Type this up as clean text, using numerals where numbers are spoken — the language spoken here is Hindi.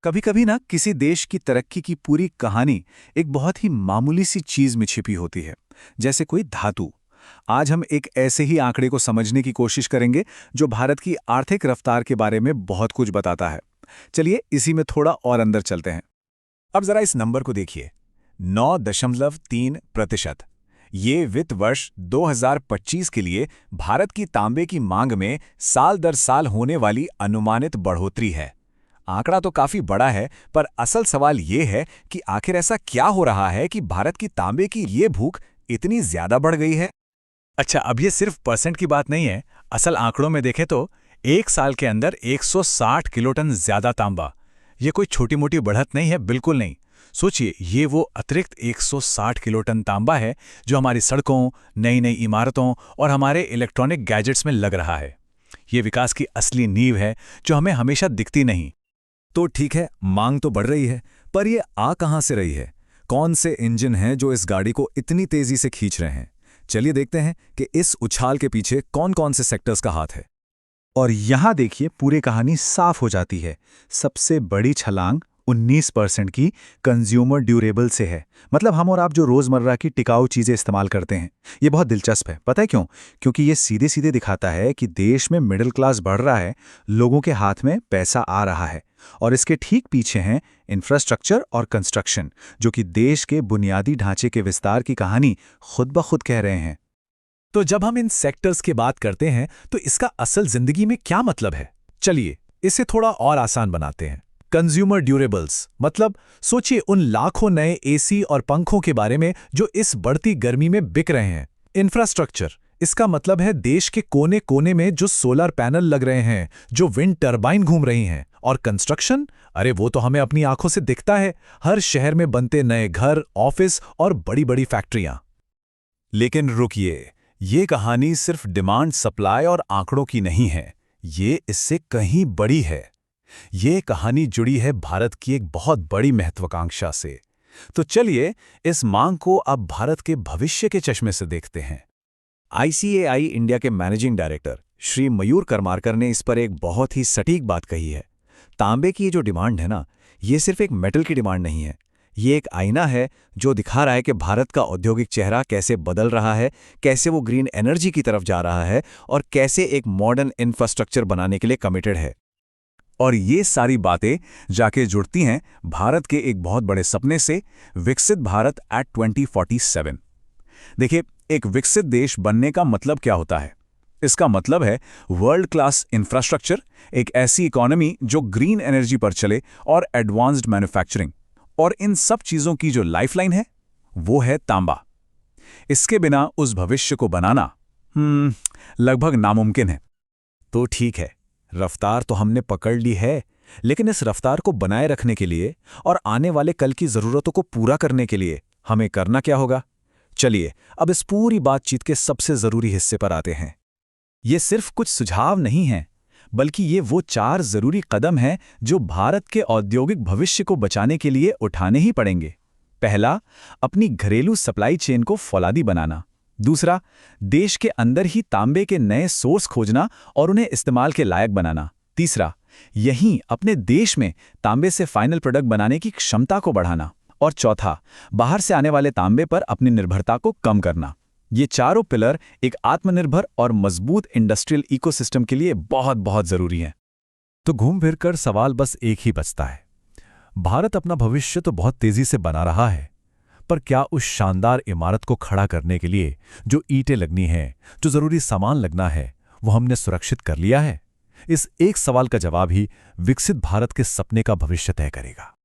कभी कभी ना किसी देश की तरक्की की पूरी कहानी एक बहुत ही मामूली सी चीज में छिपी होती है, जैसे कोई धातु। आज हम एक ऐसे ही आंकड़े को समझने की कोशिश करेंगे जो भारत की आर्थिक रफ्तार के बारे में बहुत कुछ बताता है। चलिए इसी में थोड़ा और अंदर चलते हैं। अब जरा इस नंबर को देखिए, 9.3%। ये वित्त वर्ष 2025 के लिए भारत की तांबे की मांग में साल दर साल होने वाली अनुमानित बढ़ोतरी है। आंकड़ा तो काफी बड़ा है, पर असल सवाल ये है कि आखिर ऐसा क्या हो रहा है कि भारत की तांबे की ये भूख इतनी ज्यादा बढ़ गई है। अच्छा, अब ये सिर्फ परसेंट की बात नहीं है। असल आंकड़ों में देखें तो एक साल के अंदर 160 किलोटन ज्यादा तांबा। ये कोई छोटी मोटी बढ़त नहीं है, बिल्कुल नहीं। सोचिए, ये वो अतिरिक्त 160 किलोटन तांबा है जो हमारी सड़कों, नई नई इमारतों और हमारे इलेक्ट्रॉनिक गैजेट्स में लग रहा है। ये विकास की असली नींव है जो हमें हमेशा दिखती नहीं। तो ठीक है, मांग तो बढ़ रही है, पर ये आ कहां से रही है? कौन से इंजन हैं जो इस गाड़ी को इतनी तेजी से खींच रहे हैं? चलिए देखते हैं कि इस उछाल के पीछे कौन कौन से सेक्टर्स का हाथ है। और यहां देखिए, पूरी कहानी साफ हो जाती है। सबसे बड़ी छलांग 19% की कंज्यूमर ड्यूरेबल से है। मतलब हम और आप जो रोजमर्रा की टिकाऊ चीजें इस्तेमाल करते हैं। ये बहुत दिलचस्प है, पता है क्यों? क्योंकि ये सीधे सीधे दिखाता है कि देश में मिडिल क्लास बढ़ रहा है, लोगों के हाथ में पैसा आ रहा है। और इसके ठीक पीछे हैं इंफ्रास्ट्रक्चर और कंस्ट्रक्शन, जो कि देश के बुनियादी ढांचे के विस्तार की कहानी खुद ब खुद कह रहे हैं। तो जब हम इन सेक्टर्स की बात करते हैं तो इसका असल जिंदगी में क्या मतलब है? चलिए इसे थोड़ा और आसान बनाते हैं। कंज्यूमर ड्यूरेबल्स मतलब सोचिए उन लाखों नए एसी और पंखों के बारे में जो इस बढ़ती गर्मी में बिक रहे हैं। इंफ्रास्ट्रक्चर, इसका मतलब है देश के कोने कोने में जो सोलर पैनल लग रहे हैं, जो विंड टरबाइन घूम रही हैं। और कंस्ट्रक्शन, अरे वो तो हमें अपनी आंखों से दिखता है। हर शहर में बनते नए घर, ऑफिस और बड़ी बड़ी फैक्ट्रियां। लेकिन रुकिए, ये कहानी सिर्फ डिमांड, सप्लाई और आंकड़ों की नहीं है। ये इससे कहीं बड़ी है। ये कहानी जुड़ी है भारत की एक बहुत बड़ी महत्वाकांक्षा से। तो चलिए इस मांग को अब भारत के भविष्य के चश्मे से देखते हैं। आईसीएआई इंडिया के मैनेजिंग डायरेक्टर श्री मयूर करमारकर ने इस पर एक बहुत ही सटीक बात कही है। तांबे की ये जो डिमांड है ना, ये सिर्फ एक मेटल की डिमांड नहीं है। ये एक आईना है जो दिखा रहा है कि भारत का औद्योगिक चेहरा कैसे बदल रहा है, कैसे वो ग्रीन एनर्जी की तरफ जा रहा है और कैसे एक मॉडर्न इंफ्रास्ट्रक्चर बनाने के लिए कमिटेड है। और ये सारी बातें जाके जुड़ती हैं भारत के एक बहुत बड़े सपने से, विकसित भारत एट 2047। देखिए, एक विकसित देश बनने का मतलब क्या होता है? इसका मतलब है वर्ल्ड क्लास इंफ्रास्ट्रक्चर, एक ऐसी इकोनॉमी जो ग्रीन एनर्जी पर चले और एडवांस्ड मैन्युफैक्चरिंग। और इन सब चीजों की जो लाइफलाइन है वो है तांबा। इसके बिना उस भविष्य को बनाना लगभग नामुमकिन है। तो ठीक है, रफ्तार तो हमने पकड़ ली है, लेकिन इस रफ्तार को बनाए रखने के लिए और आने वाले कल की जरूरतों को पूरा करने के लिए हमें करना क्या होगा? चलिए अब इस पूरी बातचीत के सबसे जरूरी हिस्से पर आते हैं। ये सिर्फ कुछ सुझाव नहीं हैं, बल्कि ये वो 4 जरूरी कदम हैं जो भारत के औद्योगिक भविष्य को बचाने के लिए उठाने ही पड़ेंगे। पहला, अपनी घरेलू सप्लाई चेन को फौलादी बनाना। दूसरा, देश के अंदर ही तांबे के नए सोर्स खोजना और उन्हें इस्तेमाल के लायक बनाना। तीसरा, यहीं अपने देश में तांबे से फाइनल प्रोडक्ट बनाने की क्षमता को बढ़ाना। और चौथा, बाहर से आने वाले तांबे पर अपनी निर्भरता को कम करना। ये चारों पिलर एक आत्मनिर्भर और मजबूत इंडस्ट्रियल इकोसिस्टम के लिए बहुत बहुत जरूरी हैं। तो घूम फिर कर सवाल बस एक ही बचता है। भारत अपना भविष्य तो बहुत तेजी से बना रहा है, पर क्या उस शानदार इमारत को खड़ा करने के लिए जो ईंटें लगनी हैं, जो जरूरी सामान लगना है, वो हमने सुरक्षित कर लिया है? इस एक सवाल का जवाब ही विकसित भारत के सपने का भविष्य तय करेगा।